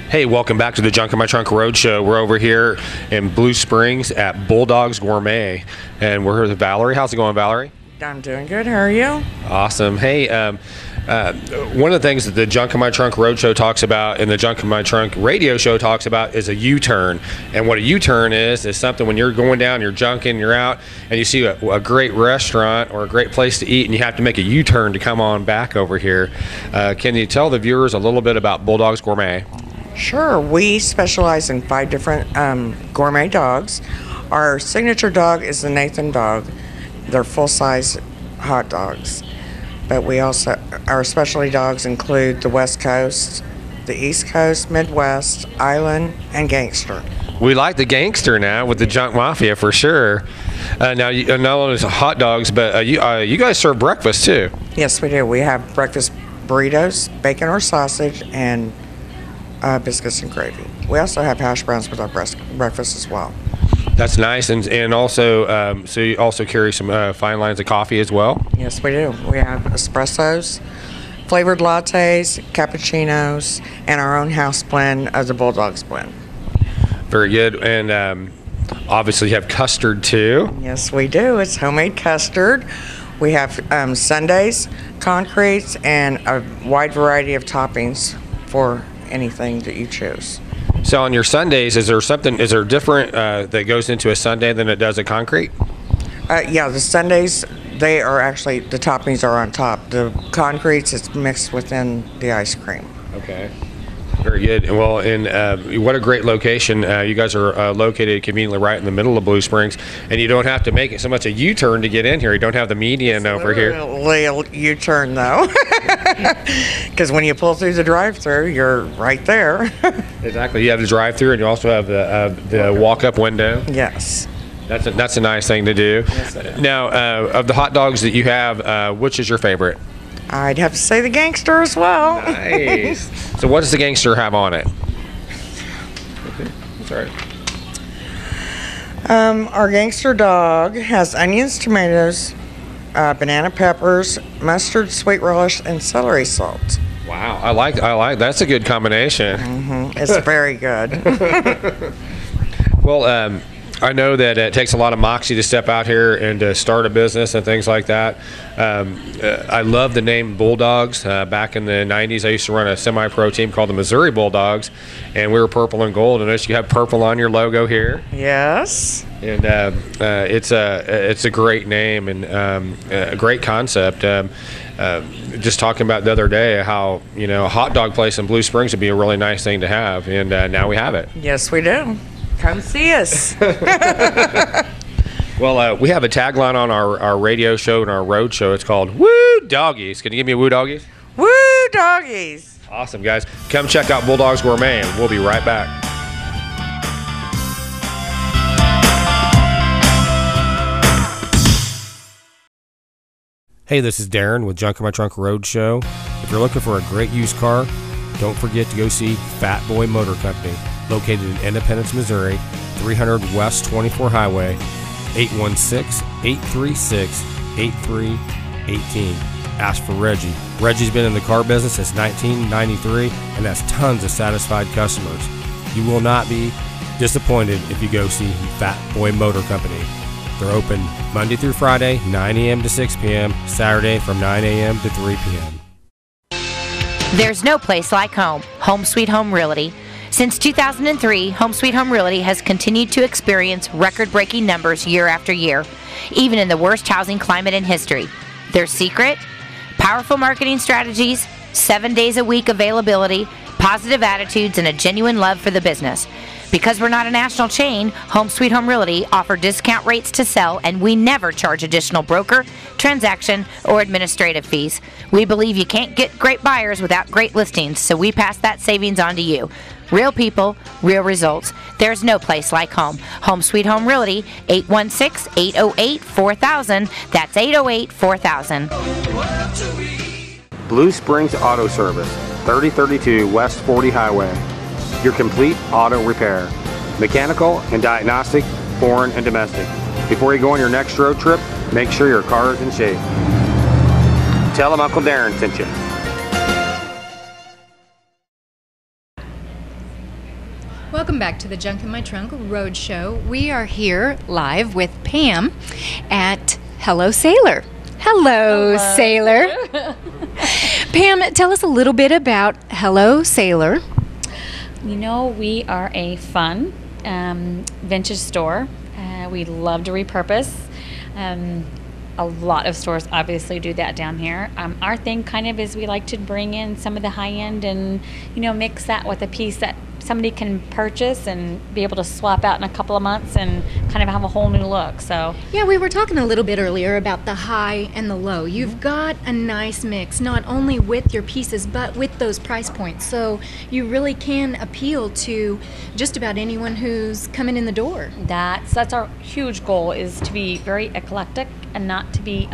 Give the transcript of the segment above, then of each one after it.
Hey, welcome back to the Junk in My Trunk Roadshow. We're over here in Blue Springs at BULLDOGS Gourmet, and we're here with Valerie. How's it going, Valerie? I'm doing good. How are you? Awesome. Hey, one of the things that the Junk in My Trunk Roadshow talks about and the Junk in My Trunk radio show talks about is a U-turn. And what a U-turn is something when you're going down, you're junking, you're out, and you see a great restaurant or a great place to eat, and you have to make a U-turn to come on back over here. Can you tell the viewers a little bit about BULLDOGS Gourmet? Sure. We specialize in 5 different gourmet dogs. Our signature dog is the Nathan dog. They're full-size hot dogs. But we also, our specialty dogs include the West Coast, the East Coast, Midwest, Island, and Gangster. We like the Gangster now with the Junk Mafia for sure. Now, not only hot dogs, but you guys serve breakfast too. Yes, we do. We have breakfast burritos, bacon or sausage, and biscuits and gravy. We also have hash browns with our breakfast as well. That's nice, and also, so you also carry some fine lines of coffee as well? Yes, we do. We have espressos, flavored lattes, cappuccinos, and our own house blend of the BULLDOGS blend. Very good, and obviously you have custard too. Yes, we do. It's homemade custard. We have sundaes, concretes, and a wide variety of toppings for anything that you choose. So on your sundaes, is there different that goes into a sundae than it does a concrete? Yeah, the sundaes, they are actually, the toppings are on top. The concretes, it's mixed within the ice cream. Okay. Very good. Well, and what a great location. You guys are located conveniently right in the middle of Blue Springs, and you don't have to make it so much a U-turn to get in here. You don't have the median over here. It's a U-turn, though, because when you pull through the drive-thru, you're right there. Exactly. You have the drive-thru, and you also have the walk-up window. Yes. That's a nice thing to do. Yes, it is. Now, of the hot dogs that you have, which is your favorite? I'd have to say the Gangster as well. Nice. So what does the Gangster have on it? Okay. Sorry. Our Gangster dog has onions, tomatoes, banana peppers, mustard, sweet relish, and celery salt. Wow, I like. That's a good combination. Mm-hmm. It's very good. Well, I know that it takes a lot of moxie to step out here and to start a business and things like that. I love the name BULLDOGS. Back in the 90s, I used to run a semi-pro team called the Missouri BULLDOGS, and we were purple and gold. And notice you have purple on your logo here. Yes. And it's a great name and a great concept. Just talking about the other day how a hot dog place in Blue Springs would be a really nice thing to have, and now we have it. Yes, we do. Come see us. Well, we have a tagline on our radio show and our road show. It's called Woo Doggies. Can you give me a Woo Doggies? Woo Doggies. Awesome, guys. Come check out BULLDOGS Gourmet, and we'll be right back. Hey, this is Darren with Junk in My Trunk Roadshow. If you're looking for a great used car, don't forget to go see Fat Boy Motor Company, located in Independence, Missouri, 300 West 24 Highway, 816-836-8318. Ask for Reggie. Reggie's been in the car business since 1993 and has tons of satisfied customers. You will not be disappointed if you go see Fat Boy Motor Company. They're open Monday through Friday, 9 a.m. to 6 p.m., Saturday from 9 a.m. to 3 p.m. There's no place like home. Home Sweet Home Realty. Since 2003, Home Sweet Home Realty has continued to experience record-breaking numbers year after year, even in the worst housing climate in history. Their secret? Powerful marketing strategies, 7 days a week availability, positive attitudes, and a genuine love for the business. Because we're not a national chain, Home Sweet Home Realty offer discount rates to sell, and we never charge additional broker, transaction, or administrative fees. We believe you can't get great buyers without great listings, so we pass that savings on to you. Real people, real results. There's no place like home. Home Sweet Home Realty, 816-808-4000. That's 808-4000. Blue Springs Auto Service, 3032 West 40 Highway. Your complete auto repair. Mechanical and diagnostic, foreign and domestic. Before you go on your next road trip, Make sure your car is in shape. Tell them Uncle Darren sent you. Welcome back to the Junk in My Trunk Road Show. We are here live with Pam at Hello Sailor. Hello. Sailor. Pam, tell us a little bit about Hello Sailor. You know, we are a fun vintage store. We love to repurpose. A lot of stores obviously do that down here. Our thing kind of is we like to bring in some of the high end and, you know, mix that with a piece that somebody can purchase and be able to swap out in a couple of months and kind of have a whole new look. So yeah, we were talking a little bit earlier about the high and the low. You've got a nice mix, not only with your pieces, but with those price points. So you really can appeal to just about anyone who's coming in the door. that's our huge goal, is to be very eclectic and not to be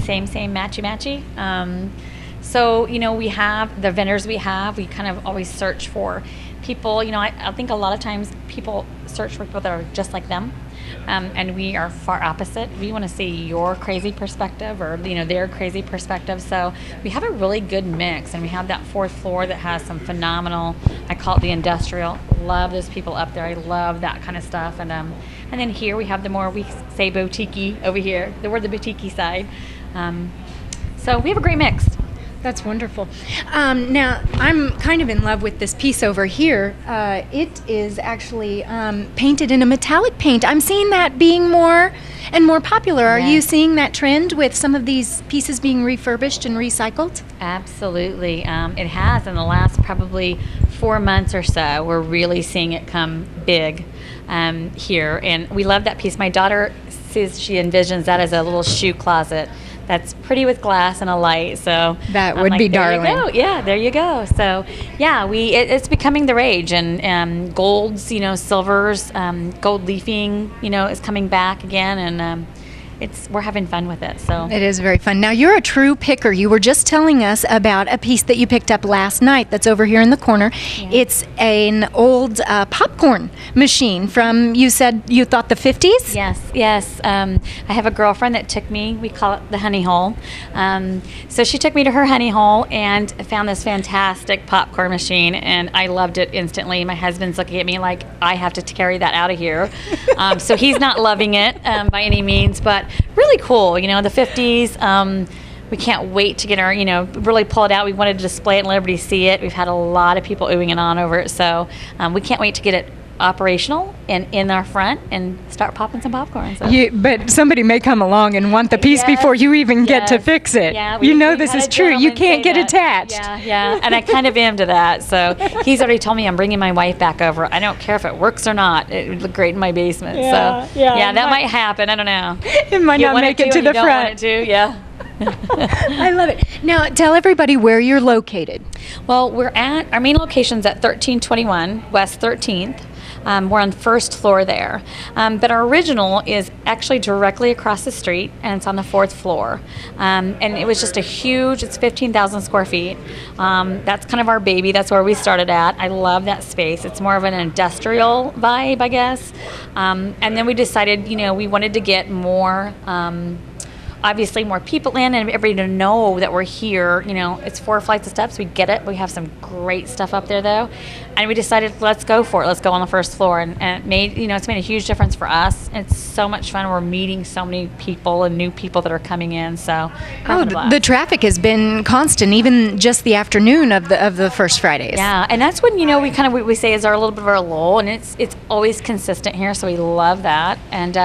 same matchy. So, you know, we have the vendors we kind of always search for people. You know, I think a lot of times people search for people that are just like them, and we are far opposite. We want to see your crazy perspective, or, you know, their crazy perspective. So we have a really good mix, and we have that fourth floor that has some phenomenal, I call it the industrial. Love those people up there. I love that kind of stuff. And then here we have the more, we say boutique-y over here. We're the boutique-y side. So we have a great mix. That's wonderful. Now, I'm kind of in love with this piece over here. It is actually painted in a metallic paint. I'm seeing that being more and more popular. Are you seeing that trend with some of these pieces being refurbished and recycled? Absolutely. It has in the last probably 4 months or so. We're really seeing it come big here. And we love that piece. My daughter says she envisions that as a little shoe closet that's pretty with glass and a light. So that would be darling. There you go. Yeah, there you go. So yeah, it's becoming the rage, and golds, you know, silvers, gold leafing, you know, is coming back again, and we're having fun with it. So it is very fun. Now, you're a true picker. You were just telling us about a piece that you picked up last night that's over here in the corner. Yeah. It's an old popcorn machine from, you said you thought the 50s? Yes. I have a girlfriend that took me, we call it the honey hole. So she took me to her honey hole and found this fantastic popcorn machine, and I loved it instantly. My husband's looking at me like, I have to carry that out of here. So he's not loving it by any means, but really cool, you know, the 50s. We can't wait to get our, you know, really pull it out. We wanted to display it and let everybody see it. We've had a lot of people oohing and on over it, so we can't wait to get it operational and in our front and start popping some popcorn. So. But somebody may come along and want the piece before you even get to fix it. Yeah, you know this is true. You can't get attached. Yeah, and I kind of am to that. So he's already told me I'm bringing my wife back over. I don't care if it works or not. It would look great in my basement. So that might happen. I don't know. It might not make it to the front. Yeah. I love it. Now, tell everybody where you're located. Well, our main location's at 1321 West 13th. We're on first floor there. But our original is actually directly across the street, and it's on the fourth floor. And it was just it's 15,000 square feet. That's kind of our baby. That's where we started at. I love that space. It's more of an industrial vibe, I guess. And then we decided, you know, we wanted to get more, obviously more people in, and everybody to know that we're here. You know, it's 4 flights of steps. We get it. We have some great stuff up there, though. And we decided, let's go for it. Let's go on the first floor. And it made, you know, it's made a huge difference for us. It's so much fun. We're meeting so many people and new people that are coming in. So the traffic has been constant, even just the afternoon of the first Fridays. Yeah, and that's when, you know, we say is our little bit of our lull, and it's always consistent here. So we love that, and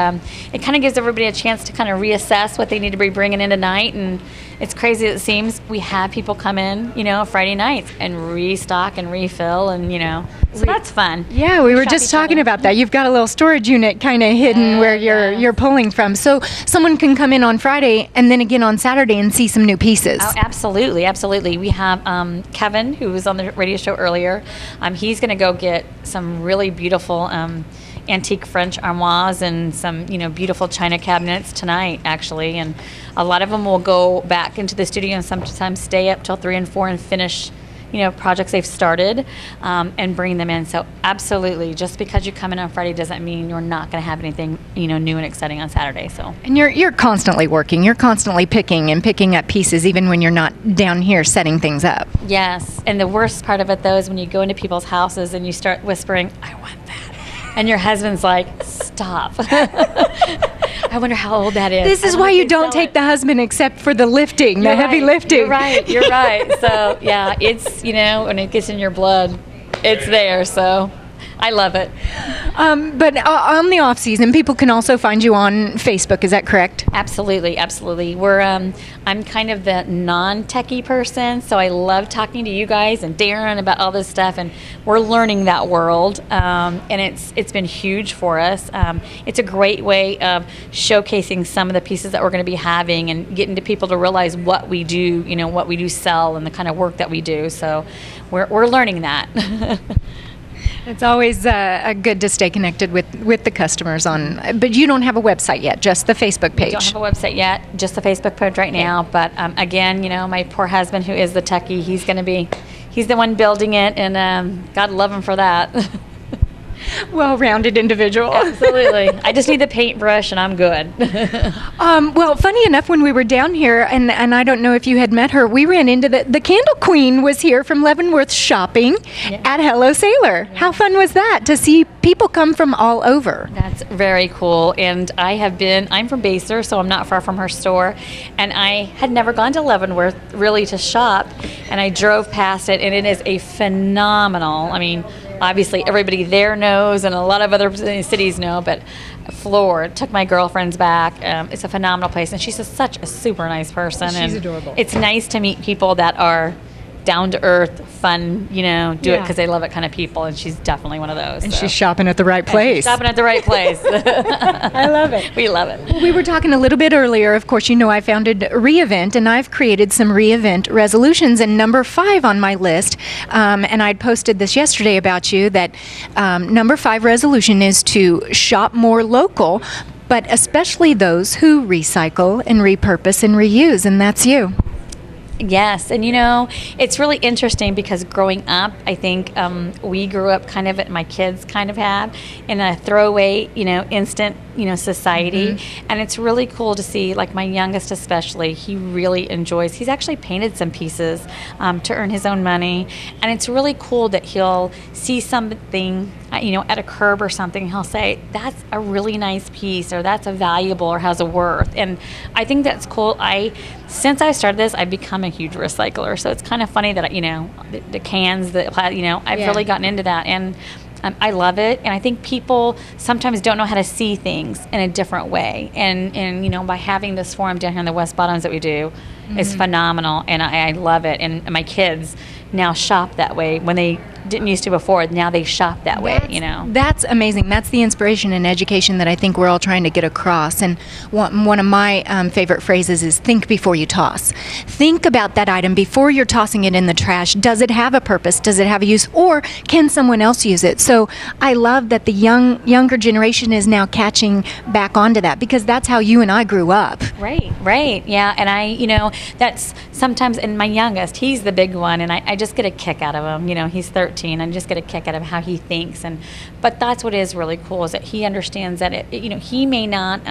it kind of gives everybody a chance to kind of reassess what they need to be bringing in tonight. And it's crazy as it seems, we have people come in, you know, Friday nights and restock and refill, and, you know, so that's fun. Yeah, we were just talking about that. You've got a little storage unit kind of hidden where you're pulling from, so someone can come in on Friday and then again on Saturday and see some new pieces. Oh, absolutely. We have Kevin, who was on the radio show earlier. He's going to go get some really beautiful antique French armoires and some, you know, beautiful china cabinets tonight, actually, and a lot of them will go back into the studio and sometimes stay up till 3 and 4 and finish projects they've started, and bring them in. So absolutely, just because you come in on Friday doesn't mean you're not going to have anything, new and exciting on Saturday. So. And you're constantly working. You're constantly picking up pieces, even when you're not down here setting things up. Yes, and the worst part of it though is when you go into people's houses and you start whispering, "I want that," and your husband's like, "Stop." I wonder how old that is. This is why you don't take the husband except for the lifting, the heavy lifting. You're right. So yeah, it's, when it gets in your blood, it's there. So I love it. But on the off season, people can also find you on Facebook. Is that correct? Absolutely. We're I'm kind of the non-techie person, so I love talking to you guys and Darren about all this stuff, and we're learning that world, and it's been huge for us. It's a great way of showcasing some of the pieces that we're going to be having and getting to people to realize what we do, what we do sell, and the kind of work that we do. So we're learning that. It's always good to stay connected with the customers but you don't have a website yet, just the Facebook page. We don't have a website yet, just the Facebook page right now. But again, my poor husband, who is the techie, he's the one building it, and God love him for that. Well-rounded individual. Absolutely. I just need the paintbrush and I'm good. Well, funny enough, when we were down here, and I don't know if you had met her, we ran into the Candle Queen was here from Leavenworth shopping at Hello Sailor. Yeah. How fun was that to see people come from all over? That's very cool. And I'm from Baser, so I'm not far from her store. And I had never gone to Leavenworth really to shop. And I drove past it, and it is a phenomenal, obviously everybody there knows, and a lot of other cities know, but floored. Took my girlfriends back. It's a phenomenal place, and she's such a super nice person. She's adorable. It's nice to meet people that are down to earth, fun, do it because they love it kind of people, and she's definitely one of those. And she's shopping at the right place. I love it. We love it. Well, we were talking a little bit earlier. Of course, I founded Reevent, and I've created some Reevent resolutions, and number 5 on my list, and I'd posted this yesterday about you, that number 5 resolution is to shop more local, but especially those who recycle and repurpose and reuse, and that's you. Yes, and it's really interesting because growing up, I think we grew up kind of, my kids kind of have, in a throwaway, instant, society. Mm-hmm. And it's really cool to see, like my youngest especially, he really enjoys, he's actually painted some pieces to earn his own money. And it's really cool that he'll see something, at a curb or something, he'll say, that's a really nice piece, or that's a valuable, or has a worth. And I think that's cool. Since I started this, I've become a huge recycler. So it's kind of funny that, the cans, I've really gotten into that. And I love it. And I think people sometimes don't know how to see things in a different way. And by having this forum down here in the West Bottoms that we do, is phenomenal. And I love it. And my kids now shop that way when they didn't used to before. Now they shop that way, That's amazing. That's the inspiration and education that I think we're all trying to get across. And one of my favorite phrases is think before you toss. Think about that item before you're tossing it in the trash. Does it have a purpose? Does it have a use? Or can someone else use it? So I love that the younger generation is now catching back onto that, because that's how you and I grew up. Right. Yeah. And that's sometimes, and my youngest, he's the big one, and I just get a kick out of him. He's 13. I just get a kick out of how he thinks. But that's what is really cool, is that he understands that he may not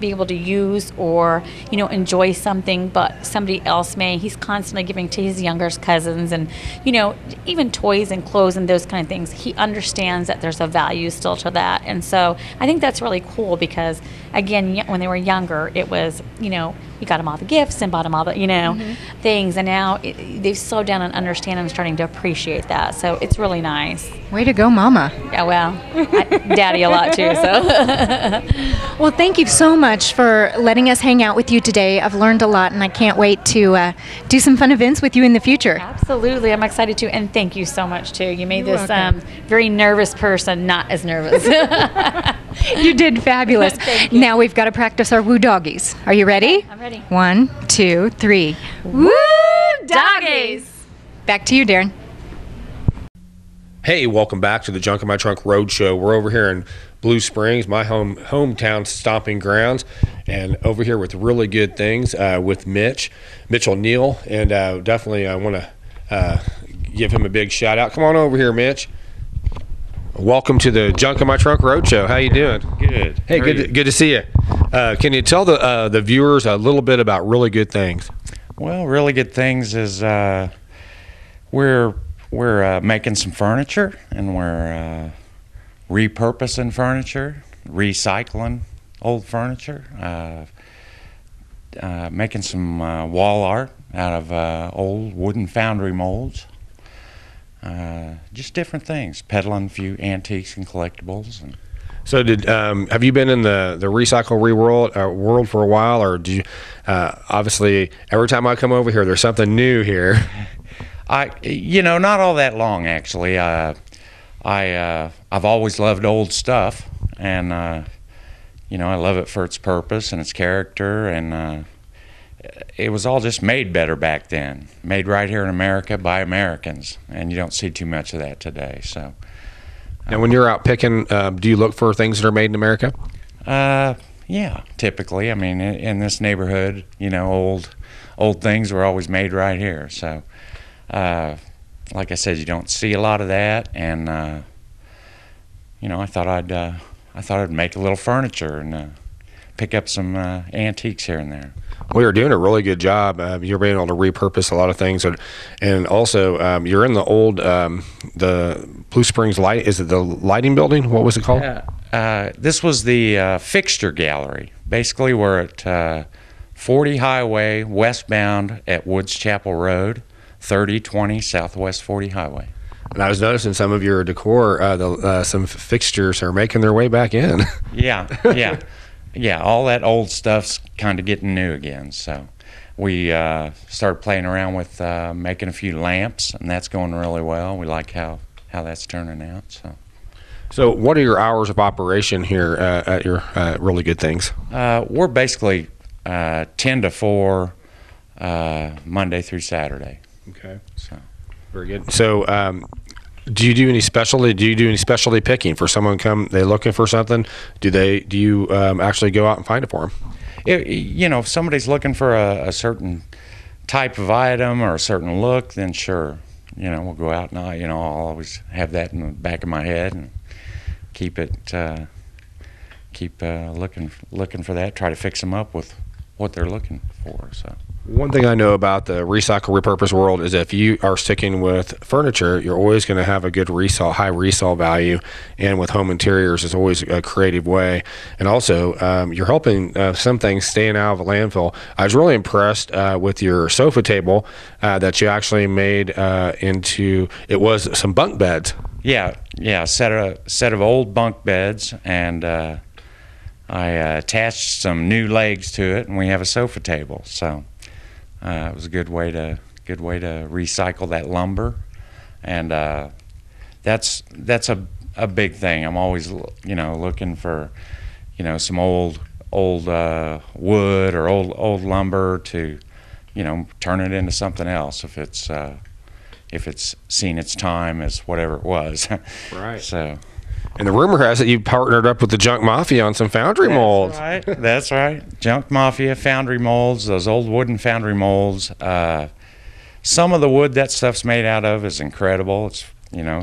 be able to use or enjoy something, but somebody else may. He's constantly giving to his younger cousins, and even toys and clothes and those kind of things. He understands that there's a value still to that, and so I think that's really cool, because again, when they were younger, it was you got them all the gifts and bought them all the things, and now they've slowed down and understand and starting to appreciate that. So it's really nice. Way to go, Mama. Yeah, well, Daddy a lot too. So. Well, thank you so much for letting us hang out with you today. I've learned a lot, and I can't wait to do some fun events with you in the future. Absolutely, I'm excited too, and thank you so much too. You made this very nervous person not as nervous. You did fabulous. Thank you. Now we've got to practice our woo doggies. Are you ready? I'm ready. 1, 2, 3. Woo doggies! Back to you, Darren. Hey, welcome back to the Junk in My Trunk Roadshow. We're over here in Blue Springs, my hometown stomping grounds, and over here with really good things with Mitch O'Neill, and definitely I want to give him a big shout out. Come on over here, Mitch. Welcome to the Junk in My Trunk Roadshow. How you doing? Good. Hey, good to see you. Can you tell the viewers a little bit about Really Good Things? Well, Really Good Things is we're making some furniture, and we're repurposing furniture, recycling old furniture, making some wall art out of old wooden foundry molds. Just different things, peddling a few antiques and collectibles. And So have you been in the recycle world for a while, or do you obviously every time I come over here there's something new here? Not all that long actually. I've always loved old stuff, and I love it for its purpose and its character, and it was all just made better back then. Made right here in America by Americans, and you don't see too much of that today. So. Now, when you're out picking, do you look for things that are made in America? Yeah, typically. I mean, in this neighborhood, old things were always made right here. So, like I said, you don't see a lot of that, and I thought I'd make a little furniture and pick up some antiques here and there. Well, you're doing a really good job. You're being able to repurpose a lot of things, and also you're in the old the Blue Springs light. Is it the lighting building? What was it called? This was the fixture gallery. Basically, we're at 40 Highway westbound at Woods Chapel Road, 3020 Southwest 40 Highway. And I was noticing some of your decor. Some fixtures are making their way back in. Yeah. Yeah, all that old stuff's kind of getting new again. So we started playing around with making a few lamps, and that's going really well. We like how that's turning out. So what are your hours of operation here at your Really Good Things? We're basically 10 to 4 Monday through Saturday. Okay. So very good. So do you do any specialty picking for someone they're looking for something? Do you actually go out and find it for them? If somebody's looking for a certain type of item or a certain look, then sure, we'll go out and I'll always have that in the back of my head and keep looking for that. Try to fix them up with what they're looking for. So. One thing I know about the recycle repurpose world is if you are sticking with furniture, you're always going to have a good high resale value, and with home interiors, it's always a creative way. And also, you're helping some things staying out of a landfill. I was really impressed with your sofa table that you actually made into some bunk beds. Yeah, set of old bunk beds, and I attached some new legs to it, and we have a sofa table. So. It was a good way to recycle that lumber, and that's a big thing. I'm always looking for some old wood or old lumber to turn it into something else if it's seen its time as whatever it was. Right. So. And the rumor has it you partnered up with the Junk Mafia on some foundry molds. That's right. Junk Mafia foundry molds, those old wooden foundry molds. Some of the wood that stuff's made out of is incredible. It's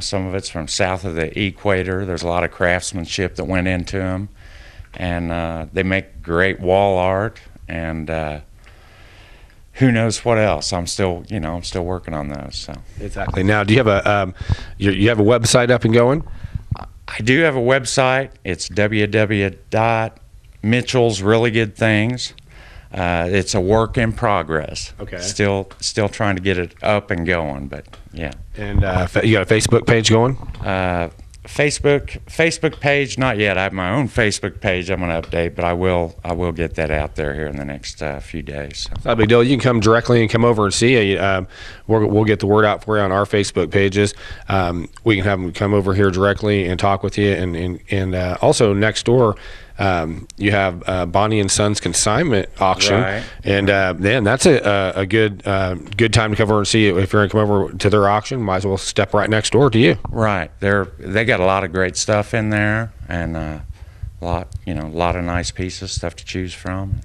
some of it's from south of the equator. There's a lot of craftsmanship that went into them, and they make great wall art. And who knows what else? I'm still working on those. So. Exactly. Now, do you have you have a website up and going? I do have a website. It's www.Mitchell's Really Good Things. It's a work in progress. Okay. Still trying to get it up and going, but yeah. And you got a Facebook page going? Facebook page, not yet. I have my own Facebook page I'm going to update, but I will get that out there here in the next few days. So. It's not a big deal. You can come directly and come over and see you. We'll get the word out for you on our Facebook pages. We can have them come over here directly and talk with you. And also next door, you have Bonnie and Sons consignment auction, right. And then that's a good time to come over and see you. If you're going to come over to their auction, might as well step right next door to you. Right, they got a lot of great stuff in there, and a lot of nice pieces, stuff to choose from.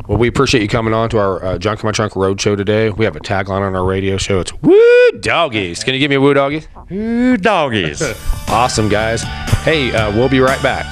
Well, we appreciate you coming on to our Junk in My Trunk Road Show today. We have a tagline on our radio show. It's Woo Doggies. Can you give me a woo doggies? Woo doggies. Awesome, guys. Hey, we'll be right back.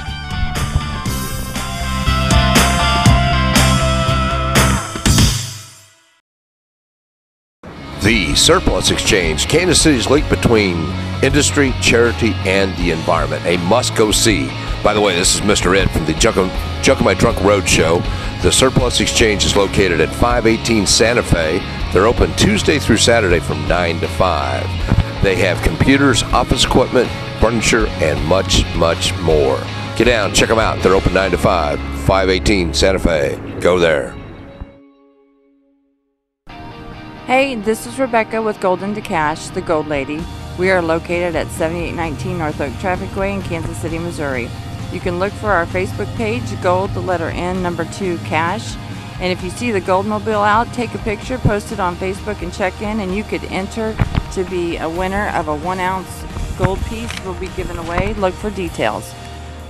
The Surplus Exchange, Kansas City's link between industry, charity, and the environment. A must-go see. By the way, this is Mr. Ed from the Junk in My Trunk Road Show. The Surplus Exchange is located at 518 Santa Fe. They're open Tuesday through Saturday from 9 to 5. They have computers, office equipment, furniture, and much, much more. Get down, check them out. They're open 9 to 5, 518 Santa Fe. Go there. Hey, this is Rebecca with Golden to Cash, the Gold Lady. We are located at 7819 North Oak Traffic Way in Kansas City, Missouri. You can look for our Facebook page, Gold, the letter N, number 2, Cash. And if you see the Gold Mobile out, take a picture, post it on Facebook, and check in, and you could enter to be a winner of a 1-ounce gold piece will be given away. Look for details.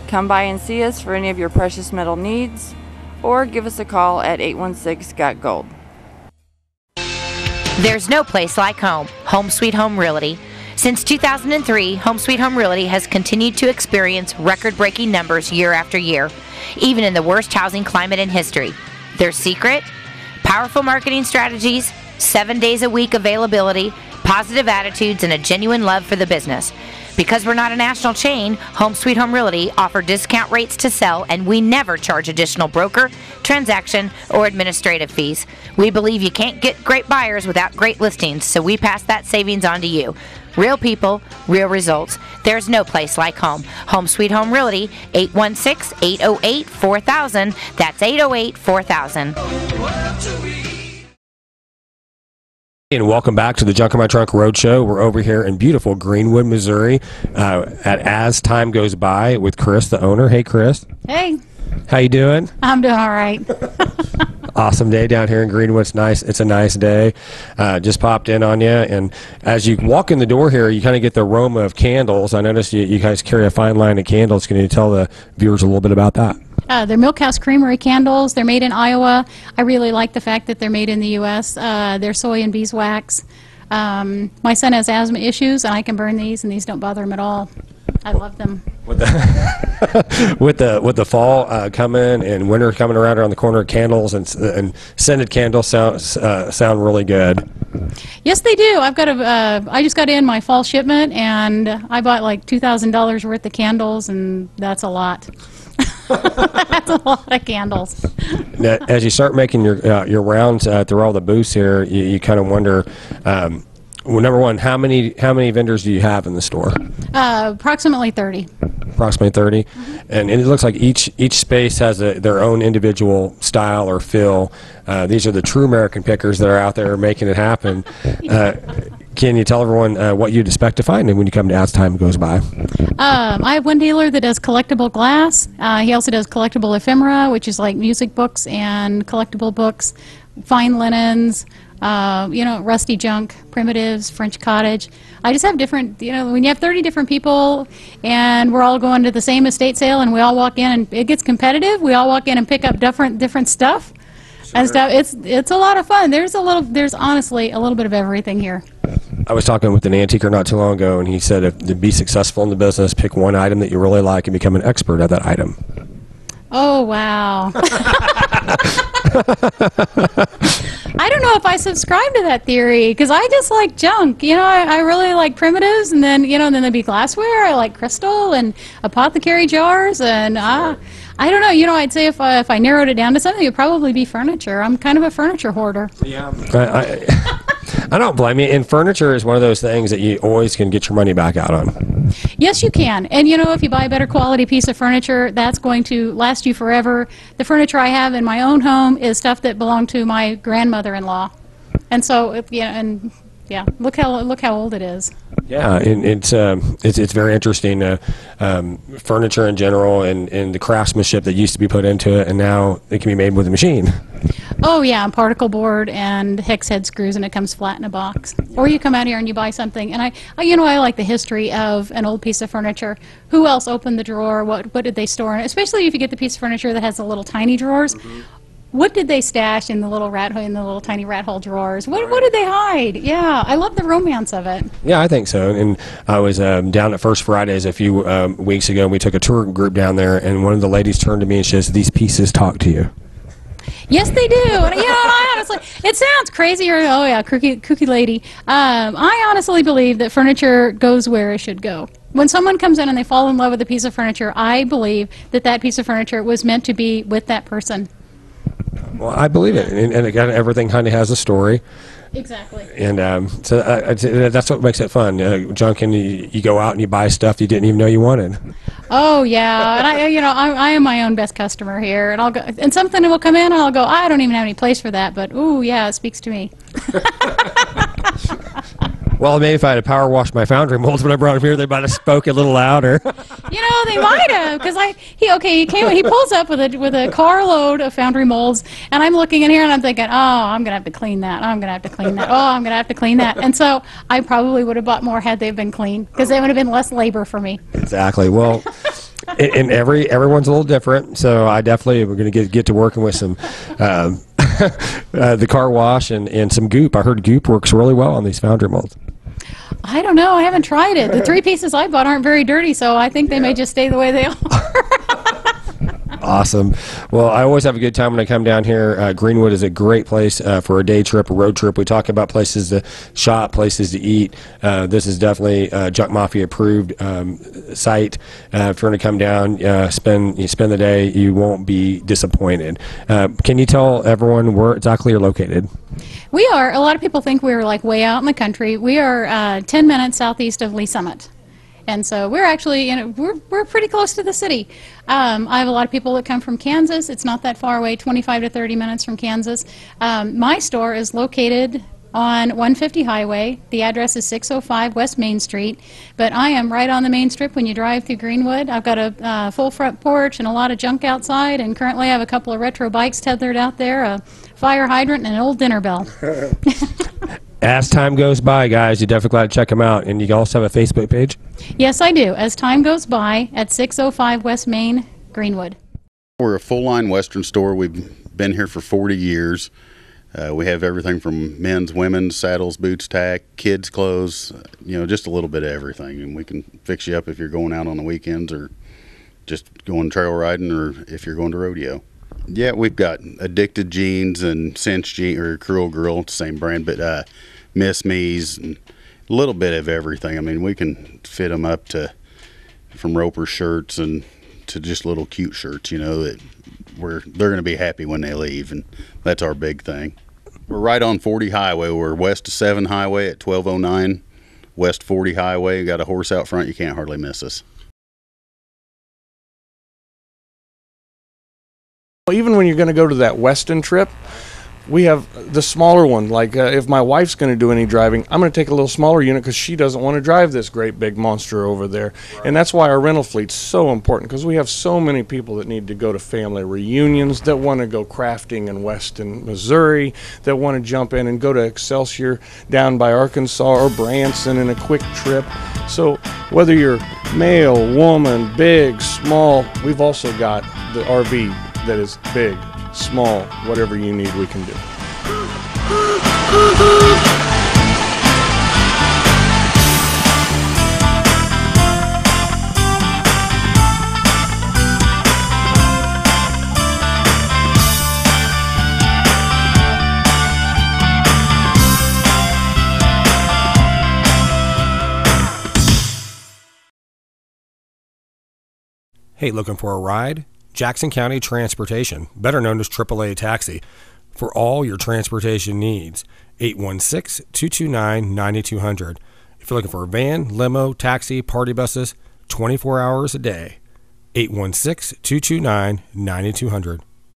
Come by and see us for any of your precious metal needs, or give us a call at 816-GOT-GOLD. There's no place like home. Home Sweet Home Realty. Since 2003, Home Sweet Home Realty has continued to experience record-breaking numbers year after year, even in the worst housing climate in history. Their secret? Powerful marketing strategies, 7 days a week availability, positive attitudes, and a genuine love for the business. Because we're not a national chain, Home Sweet Home Realty offer discount rates to sell, and we never charge additional broker, transaction, or administrative fees. We believe you can't get great buyers without great listings, so we pass that savings on to you. Real people, real results. There's no place like home. Home Sweet Home Realty, 816-808-4000. That's 808-4000. And welcome back to the Junk in My Trunk Road Show. We're over here in beautiful Greenwood, Missouri, at As Time Goes By with Chris, the owner. Hey, Chris. Hey. How you doing? I'm doing all right. Awesome day down here in Greenwood. It's nice. It's a nice day. Just popped in on you, and as you walk in the door here, you kind of get the aroma of candles. I noticed you guys carry a fine line of candles. Can you tell the viewers a little bit about that? They're Milk House Creamery candles. They're made in Iowa. I really like the fact that they're made in the U.S. They're soy and beeswax. My son has asthma issues, and I can burn these, and these don't bother him at all. I love them. With the fall coming and winter coming around the corner, candles and scented candles sound really good. Yes, they do. I just got in my fall shipment, and I bought like $2,000 worth of candles, and that's a lot. That's a lot of candles. Now, as you start making your rounds through all the booths here, you kind of wonder. Well, number one, how many vendors do you have in the store? Approximately 30. Approximately 30, and it looks like each space has their own individual style or feel. These are the true American pickers that are out there making it happen. Can you tell everyone what you'd expect to find when you come to As Time Goes By? I have one dealer that does collectible glass. He also does collectible ephemera, which is like music books and collectible books, fine linens, rusty junk, primitives, French cottage. I just have different, when you have 30 different people and we're all going to the same estate sale and we all walk in and it gets competitive, we all walk in and pick up different stuff. Sure. And stuff. It's a lot of fun. There's honestly a little bit of everything here. I was talking with an antiquer not too long ago, and he said if to be successful in the business, pick one item that you really like and become an expert at that item. Oh, wow. I don't know if I subscribe to that theory, because I just like junk. I really like primitives, and then, then there'd be glassware. I like crystal and apothecary jars, and I don't know. I'd say if I narrowed it down to something, it would probably be furniture. I'm kind of a furniture hoarder. Yeah. I don't blame you. And furniture is one of those things that you always can get your money back out on. Yes, you can. And if you buy a better quality piece of furniture, that's going to last you forever. The furniture I have in my own home is stuff that belonged to my grandmother-in-law. And so, look how old it is. Yeah, and it's very interesting. Furniture in general and the craftsmanship that used to be put into it, and now it can be made with a machine. Oh yeah, and particle board and hex head screws, and it comes flat in a box. Or you come out here and you buy something, and I like the history of an old piece of furniture. Who else opened the drawer? What did they store in it? Especially if you get the piece of furniture that has the little tiny drawers. Mm-hmm. what did they stash in the little tiny rat hole drawers? What did they hide? Yeah, I love the romance of it. Yeah, I think so. And I was down at First Fridays a few weeks ago, and we took a tour group down there, and one of the ladies turned to me and says, "These pieces talk to you." Yes, they do. And, I honestly, it sounds crazy, or oh yeah, kooky lady. I honestly believe that furniture goes where it should go. When someone comes in and they fall in love with a piece of furniture, I believe that piece of furniture was meant to be with that person. Well, I believe it, and again, everything kind of has a story. Exactly. And so that's what makes it fun. Junking, you go out and you buy stuff you didn't even know you wanted. Oh yeah, and I am my own best customer here, and I'll go, and something will come in, and I'll go, I don't even have any place for that, but ooh yeah, it speaks to me. Well, maybe if I had to power wash my foundry molds when I brought them here, they might have spoke a little louder. They might have, because he pulls up with a carload of foundry molds, and I'm looking in here and I'm thinking, oh, I'm gonna have to clean that. I'm gonna have to clean that. Oh, I'm gonna have to clean that. And so I probably would have bought more had they been clean, because they would have been less labor for me. Exactly. Well, and everyone's a little different, so I definitely we're gonna get to working with some. The car wash and some goop. I heard goop works really well on these foundry molds. I don't know. I haven't tried it. The 3 pieces I bought aren't very dirty, so I think they may just stay the way they are. Awesome. Well, I always have a good time when I come down here. Greenwood is a great place for a day trip, a road trip. We talk about places to shop, places to eat. This is definitely a Junk Mafia approved site. If you're going to come down, spend the day, you won't be disappointed. Can you tell everyone where exactly you're located? We are. A lot of people think we're like way out in the country. We are 10 minutes southeast of Lee Summit. And so we're actually, we're pretty close to the city. I have a lot of people that come from Kansas. It's not that far away, 25 to 30 minutes from Kansas. My store is located on 150 Highway. The address is 605 West Main Street. But I am right on the main strip when you drive through Greenwood. I've got a full front porch and a lot of junk outside. And currently I have a couple of retro bikes tethered out there, a fire hydrant, and an old dinner bell. As time goes by, guys, you definitely got to check them out. And you also have a Facebook page? Yes, I do. As time goes by at 605 West Main, Greenwood. We're a full-line Western store. We've been here for 40 years. We have everything from men's, women's, saddles, boots, tack, kids' clothes, just a little bit of everything. And we can fix you up if you're going out on the weekends or just going trail riding or if you're going to rodeo. Yeah, we've got Addicted jeans and Cinch jeans, or Cruel Girl, same brand, but Miss Me's and a little bit of everything. I mean, we can fit them up from Roper shirts and to just little cute shirts, that they're going to be happy when they leave, and that's our big thing. We're right on 40 Highway. We're west of 7 Highway at 1209, west 40 Highway. We got a horse out front. You can't hardly miss us. Even when you're going to go to that Weston trip, we have the smaller one. Like if my wife's going to do any driving, I'm going to take a little smaller unit because she doesn't want to drive this great big monster over there. Right. And that's why our rental fleet's so important, because we have so many people that need to go to family reunions, that want to go crafting in Weston, Missouri, that want to jump in and go to Excelsior down by Arkansas or Branson in a quick trip. So whether you're male, woman, big, small, we've also got the RV that is big, small, whatever you need, we can do. Hey, looking for a ride? Jackson County Transportation, better known as AAA Taxi, for all your transportation needs. 816-229-9200. If you're looking for a van, limo, taxi, party buses, 24 hours a day. 816-229-9200.